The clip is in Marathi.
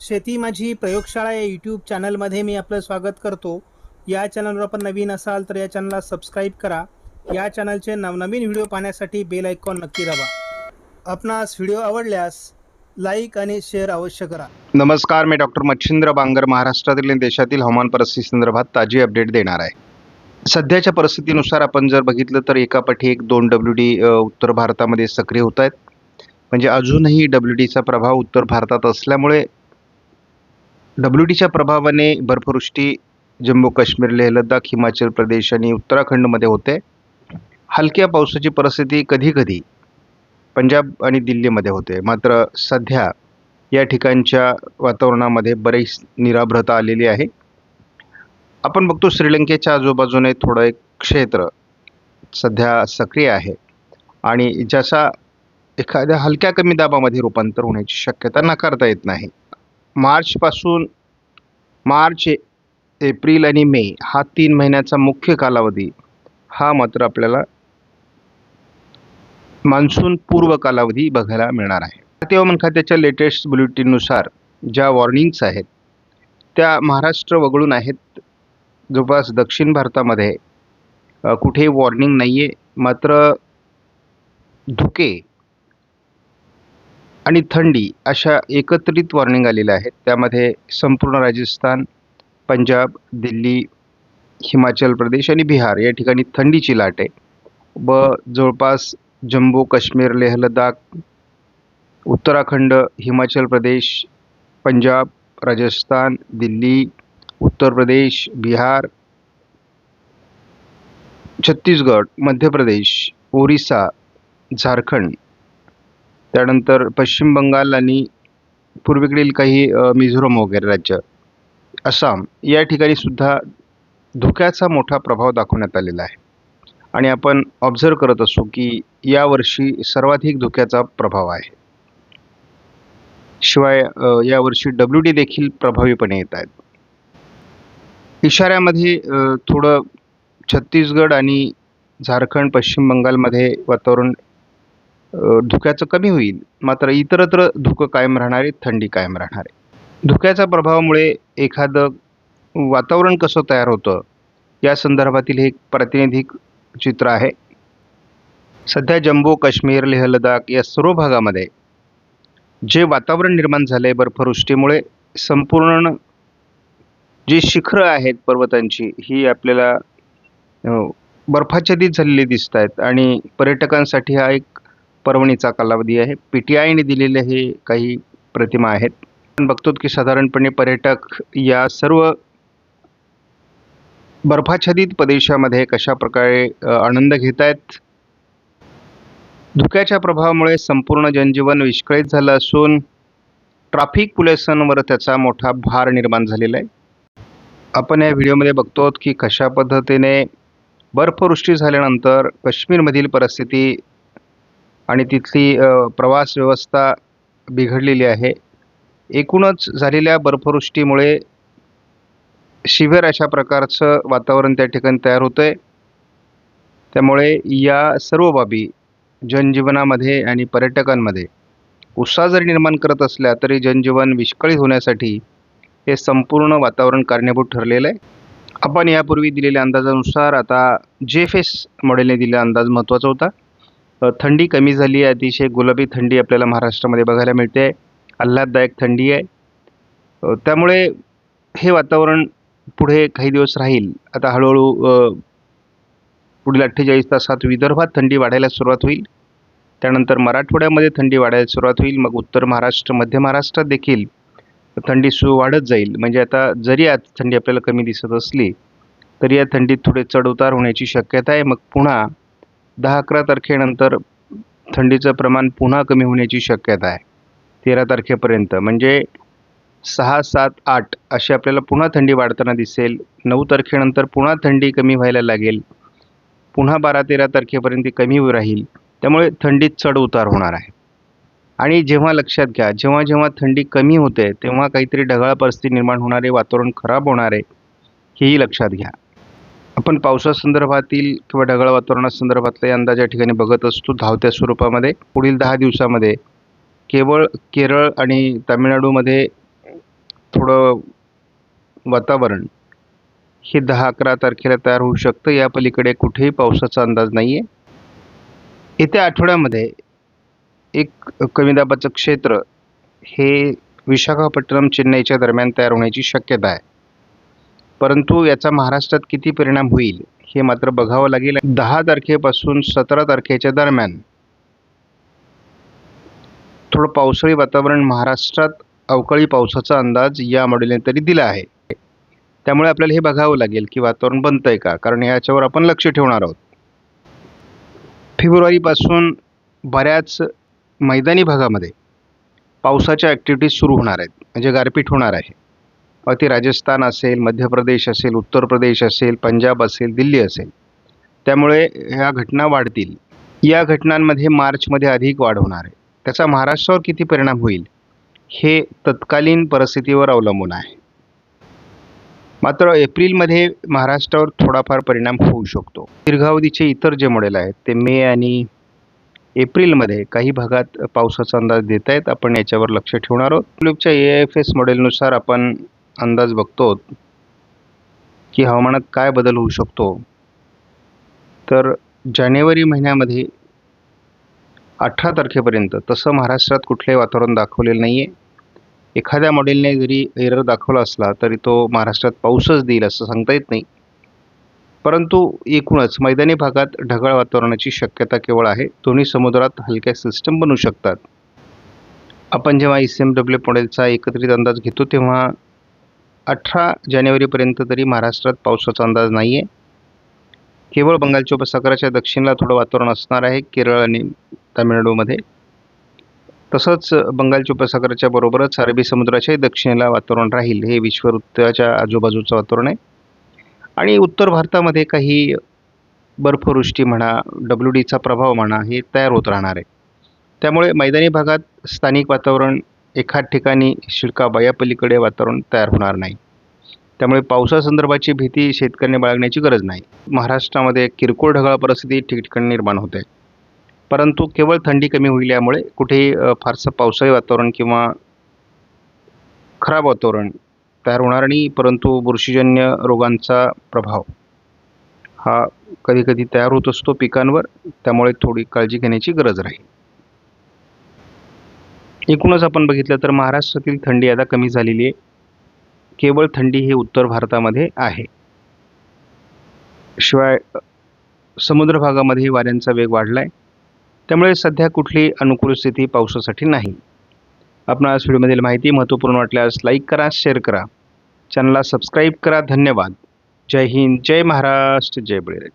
शेती माझी प्रयोगशाळा या यूट्यूब चॅनलमध्ये मी आपलं स्वागत करतो. या चॅनलवर आपण नवीन असाल तर या चॅनलला सबस्क्राईब करा. या चॅनलचे नवनवीन व्हिडिओ पाहण्यासाठी बेल आयकॉन नक्की दाबा. आपणास व्हिडिओ आवडल्यास लाईक आणि शेअर अवश्य करा. नमस्कार, मी डॉक्टर मच्छिंद्र बांगर महाराष्ट्रातील आणि देशातील हवामान परिस्थिती संदर्भात ताजी अपडेट देणार आहे. सध्याच्या परिस्थितीनुसार आपण जर बघितलं तर एकापाठी एक 2 WD उत्तर भारतामध्ये सक्रिय होत आहेत. म्हणजे अजूनही WDचा प्रभाव उत्तर भारतात असल्यामुळे WDच्या प्रभावाने बर्फवृष्टी जम्मू काश्मीर, लेह लडाख, हिमाचल प्रदेश आणि उत्तराखंडमध्ये होते. हलक्या पावसाची परिस्थिती कधीकधी पंजाब आणि दिल्लीमध्ये होते. मात्र सध्या या ठिकाणच्या वातावरणामध्ये बरीच निराभ्रता आलेली आहे. आपण बघतो श्रीलंकेच्या आजूबाजूने थोडं एक क्षेत्र सध्या सक्रिय आहे आणि ज्याचा एखाद्या हलक्या कमी दाबामध्ये रूपांतर होण्याची शक्यता नाकारता येत नाही. मार्च, एप्रिल आणि मे हा 3 महिन्याचा मुख्य कालावधी हा मात्र आपल्याला मान्सून पूर्व कालावधी बघायला मिळणार आहे. भारतीय हवामान खात्याच्या लेटेस्ट बुलेटिननुसार ज्या वॉर्निंग्स आहेत त्या महाराष्ट्र वगळून आहेत. जवळपास दक्षिण भारतामध्ये कुठेही वॉर्निंग नाही आहे. मात्र धुके आणि थंडी अशा एकत्रित वॉर्निंग आलेल्या आहेत. त्यामध्ये संपूर्ण राजस्थान, पंजाब, दिल्ली, हिमाचल प्रदेश आणि बिहार या ठिकाणी थंडीची लाट आहे व जवळपास जम्मू काश्मीर, लेह लडाख, उत्तराखंड, हिमाचल प्रदेश, पंजाब, राजस्थान, दिल्ली, उत्तर प्रदेश, बिहार, छत्तीसगड, मध्य प्रदेश, ओरिसा, झारखंड, त्यानंतर पश्चिम बंगाल आणि पूर्वेकडील काही मिझोरम वगैरे राज्य, आसाम या ठिकाणी सुद्धा धुक्याचा मोठा प्रभाव दाखवण्यात आलेला आहे. आणि आपण ऑब्झर्व करत असू की यावर्षी सर्वाधिक धुक्याचा प्रभाव आहे. शिवाय यावर्षी WD देखील प्रभावीपणे येत आहेत. इशाऱ्यामध्ये थोडं छत्तीसगड आणि झारखंड, पश्चिम बंगालमध्ये वातावरण धुक्याचं कमी होईल. मात्र इतरत्र धुकं कायम राहणार आहे, थंडी कायम राहणार आहे. धुक्याच्या प्रभावामुळे एखादं वातावरण कसं तयार होतं या संदर्भातील हे एक प्रातिनिधिक चित्र आहे. सध्या जम्मू काश्मीर, लेह लडाख या सर्व भागामध्ये जे वातावरण निर्माण झालं आहे बर्फवृष्टीमुळे, संपूर्ण जी शिखरं आहेत पर्वतांची ही आपल्याला बर्फाच्छादित झालेली दिसत आहेत आणि पर्यटकांसाठी हा एक पर्वणीचा कालावधी आहे. PTIने दिलेले हे काही प्रतिमा आहेत. आपण बघतो की साधारणपणे पर्यटक या सर्व बर्फाच्छादित प्रदेशामध्ये कशा प्रकारे आनंद घेत आहेत. धुक्याच्या प्रभावामुळे संपूर्ण जनजीवन विस्कळीत झालं असून ट्रॅफिक पोलिसांवर त्याचा मोठा भार निर्माण झालेला आहे. आपण या व्हिडिओमध्ये बघतो की कशा पद्धतीने बर्फवृष्टी झाल्यानंतर काश्मीरमधील परिस्थिती आणि तिथली प्रवास व्यवस्था बिघडलेली आहे. एकूणच झालेल्या बर्फवृष्टीमुळे शिव्हर अशा प्रकारचं वातावरण त्या ठिकाणी तयार होतं आहे. त्यामुळे या सर्व बाबी जनजीवनामध्ये आणि पर्यटकांमध्ये उत्साह जरी निर्माण करत असल्या तरी जनजीवन विस्कळीत होण्यासाठी हे संपूर्ण वातावरण कारणीभूत ठरलेलं आहे. आपण यापूर्वी दिलेल्या अंदाजानुसार आता GFS मॉडेलने दिलेला अंदाज महत्त्वाचा होता. थंडी कमी झाली आहे. अतिशय गुलाबी थंडी आपल्याला महाराष्ट्रामध्ये बघायला मिळते. आल्हाददायक थंडी आहे. त्यामुळे हे वातावरण पुढे काही दिवस राहील. आता हळूहळू पुढील 48 तासात विदर्भात थंडी वाढायला सुरुवात होईल. त्यानंतर मराठवाड्यामध्ये थंडी वाढायला सुरुवात होईल. मग उत्तर महाराष्ट्र, मध्य महाराष्ट्रात देखील थंडी वाढत जाईल. म्हणजे आता जरी आज थंडी आपल्याला कमी दिसत असली तरी या थंडीत थोडे चढ-उतार होण्याची शक्यता आहे. मग पुन्हा 10-11 तारखेनंतर थंडीचं प्रमाण पुन्हा कमी होण्याची शक्यता आहे. 13 तारखेपर्यंत म्हणजे 6, 7, 8 अशी आपल्याला पुन्हा थंडी वाढताना दिसेल. 9 तारखेनंतर पुन्हा थंडी कमी व्हायला लागेल. पुन्हा 12-13 तारखेपर्यंत कमी राहील. त्यामुळे थंडीत चढ-उतार होणार आहे. आणि जेव्हा लक्षात घ्या, जेव्हा थंडी कमी होते तेव्हा काहीतरी ढगाळ परिस्थिती निर्माण होणार आहे, वातावरण खराब होणार आहे, हेही लक्षात घ्या. आपण पावसासंदर्भातील किंवा ढगाळ वातावरणासंदर्भातले अंदाज या ठिकाणी बघत असतो धावत्या स्वरूपामध्ये. पुढील 10 दिवसामध्ये केवळ केरळ आणि तामिळनाडूमध्ये थोडं वातावरण हे 10-11 तारखेला तयार होऊ शकतं. या पलीकडे कुठेही पावसाचा अंदाज नाही आहे. येत्या आठवड्यामध्ये एक कमी दाबाचं क्षेत्र हे विशाखापट्टणम चेन्नईच्या दरम्यान तयार होण्याची शक्यता आहे. परंतु याचा महाराष्ट्रात किती परिणाम होईल हे मात्र बघावं लागेल. 10 तारखेपासून 17 तारखेच्या दरम्यान थोडं पावसाळी वातावरण महाराष्ट्रात अवकाळी पावसाचा अंदाज या मॉडेलने तरी दिला आहे. त्यामुळे आपल्याला हे बघावं लागेल की वातावरण बनतंय का, कारण याच्यावर आपण लक्ष ठेवणार आहोत. फेब्रुवारीपासून बऱ्याच मैदानी भागामध्ये पावसाच्या ॲक्टिव्हिटीज सुरू होणार आहेत, म्हणजे गारपीट होणार आहे. मग ती राजस्थान असेल, मध्य प्रदेश असेल, उत्तर प्रदेश असेल, पंजाब असेल, दिल्ली असेल. त्यामुळे ह्या घटना वाढतील. या घटनांमध्ये मार्चमध्ये अधिक वाढ होणार आहे. त्याचा महाराष्ट्रावर किती परिणाम होईल हे तत्कालीन परिस्थितीवर अवलंबून आहे. मात्र एप्रिलमध्ये महाराष्ट्रावर थोडाफार परिणाम होऊ शकतो. दीर्घावधीचे इतर जे मॉडेल आहेत ते मे आणि एप्रिलमध्ये काही भागात पावसाचा अंदाज देत आहेत. आपण याच्यावर लक्ष ठेवणार आहोत. फ्लिपच्या AIFS मॉडेलनुसार आपण अंदाज बघतो की हवामानात काय बदल होऊ शकतो. तर जानेवारी महिन्यामध्ये 18 तारखेपर्यंत तसं महाराष्ट्रात कुठलंही वातावरण दाखवलेलं नाही आहे. एखाद्या मॉडेलने जरी एरर दाखवला असला तरी तो महाराष्ट्रात पाऊसच देईल असं सांगता येत नाही. परंतु एकूणच मैदानी भागात ढगाळ वातावरणाची शक्यता केवळ आहे. दोन्ही समुद्रात हलक्या सिस्टम बनू शकतात. आपण जेव्हा ECMW मॉडेलचा एकत्रित अंदाज घेतो तेव्हा 18 जानेवारीपर्यंत तरी महाराष्ट्रात पावसाचा अंदाज नाही आहे. केवळ बंगालच्या उपसागराच्या दक्षिणेला थोडं वातावरण असणार आहे, केरळ आणि तामिळनाडूमध्ये. तसंच बंगालच्या उपसागराच्या बरोबरच अरबी समुद्राच्याही दक्षिणेला वातावरण राहील. हे विषुववृत्ताच्या आजूबाजूचं वातावरण आहे. आणि उत्तर भारतामध्ये काही बर्फवृष्टी म्हणा, WDचा प्रभाव म्हणा, हे तयार होत राहणार आहे. त्यामुळे मैदानी भागात स्थानिक वातावरण एखाद ठिकाणी शिडकावा या पलीकडे वातावरण तयार होणार नाही. त्यामुळे पावसासंदर्भाची भीती शेतकऱ्यांनी बाळगण्याची गरज नाही. महाराष्ट्रामध्ये किरकोळ ढगाळ परिस्थिती ठिकठिकाणी निर्माण होते. परंतु केवळ थंडी कमी होईल यामुळे कुठेही फारसं पावसाळी वातावरण किंवा खराब वातावरण तयार होणार नाही. परंतु बुरशीजन्य रोगांचा प्रभाव हा कधीकधी तयार होत असतो पिकांवर. त्यामुळे थोडी काळजी घेण्याची गरज राहील. एकूणच आपण बघितलं तर महाराष्ट्रातील थंडी आता कमी झालेली आहे. केवळ थंडी ही उत्तर भारतामध्ये आहे. शिवाय समुद्र भागामध्ये वाऱ्यांचा वेग वाढला आहे. त्यामुळे सध्या कुठली अनुकूल स्थिती पावसासाठी नाही. आपणास व्हिडिओमधील माहिती महत्त्वपूर्ण वाटल्यास लाईक करा, शेअर करा, चॅनलला सबस्क्राईब करा. धन्यवाद. जय हिंद, जय महाराष्ट्र, जय बळीराजा.